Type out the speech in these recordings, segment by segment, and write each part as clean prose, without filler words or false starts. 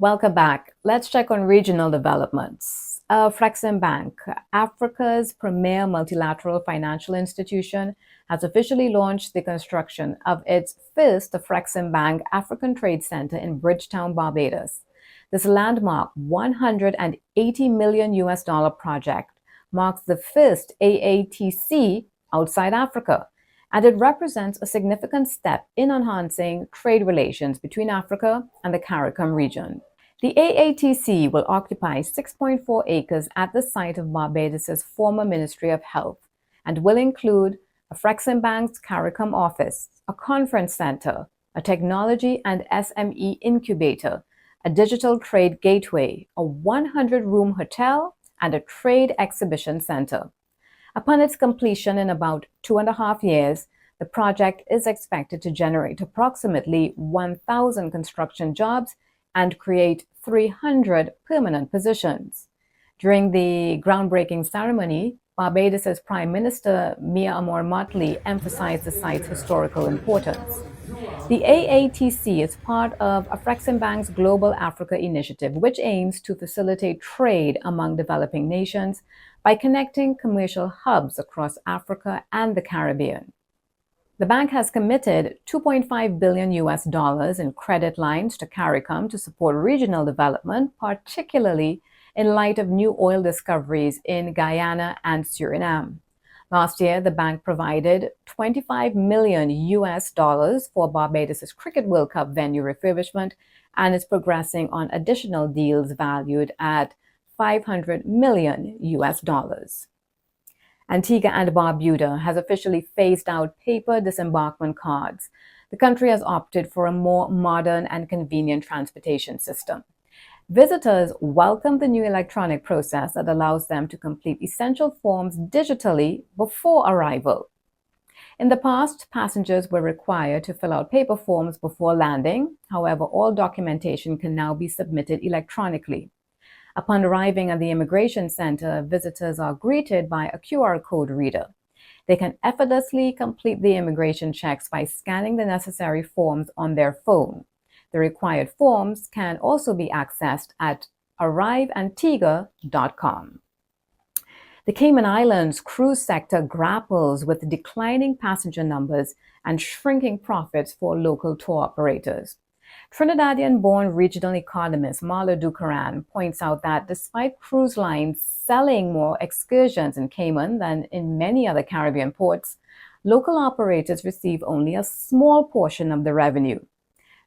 Welcome back. Let's check on regional developments. Afreximbank, Africa's premier multilateral financial institution, has officially launched the construction of its first Afreximbank African Trade Center in Bridgetown, Barbados. This landmark 180 million US dollar project marks the first AATC outside Africa, and it represents a significant step in enhancing trade relations between Africa and the CARICOM region. The AATC will occupy 6.4 acres at the site of Barbados's former Ministry of Health and will include a Afreximbank's CARICOM office, a conference center, a technology and SME incubator, a digital trade gateway, a 100-room hotel, and a trade exhibition center. Upon its completion in about 2.5 years, the project is expected to generate approximately 1,000 construction jobs and create 300 permanent positions. During the groundbreaking ceremony, Barbados's Prime Minister Mia Amor Motley emphasized the site's historical importance. The AATC is part of Afreximbank's Global Africa Initiative, which aims to facilitate trade among developing nations by connecting commercial hubs across Africa and the Caribbean. The bank has committed 2.5 billion US dollars in credit lines to CARICOM to support regional development, particularly in light of new oil discoveries in Guyana and Suriname. Last year, the bank provided 25 million US dollars for Barbados' Cricket World Cup venue refurbishment and is progressing on additional deals valued at 500 million US dollars. Antigua and Barbuda has officially phased out paper disembarkation cards. The country has opted for a more modern and convenient transportation system. Visitors welcome the new electronic process that allows them to complete essential forms digitally before arrival. In the past, passengers were required to fill out paper forms before landing. However, all documentation can now be submitted electronically. Upon arriving at the immigration center, visitors are greeted by a QR code reader. They can effortlessly complete the immigration checks by scanning the necessary forms on their phone. The required forms can also be accessed at arriveantigua.com. The Cayman Islands cruise sector grapples with declining passenger numbers and shrinking profits for local tour operators. Trinidadian-born regional economist Marla Ducaran points out that despite cruise lines selling more excursions in Cayman than in many other Caribbean ports, local operators receive only a small portion of the revenue.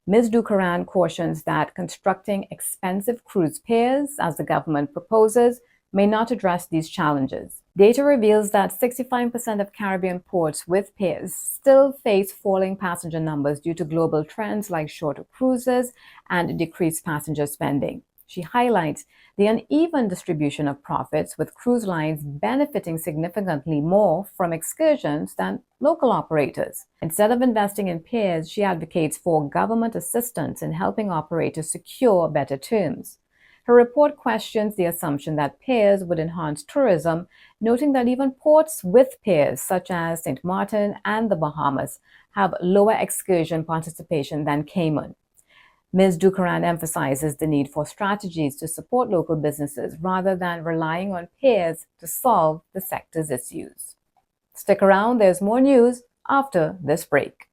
Ms. Ducaran cautions that constructing expensive cruise piers, as the government proposes, may not address these challenges. Data reveals that 65% of Caribbean ports with piers still face falling passenger numbers due to global trends like shorter cruises and decreased passenger spending. She highlights the uneven distribution of profits, with cruise lines benefiting significantly more from excursions than local operators. Instead of investing in piers, she advocates for government assistance in helping operators secure better terms. Her report questions the assumption that piers would enhance tourism, noting that even ports with piers, such as St. Martin and the Bahamas, have lower excursion participation than Cayman. Ms. Ducaran emphasizes the need for strategies to support local businesses rather than relying on piers to solve the sector's issues. Stick around, there's more news after this break.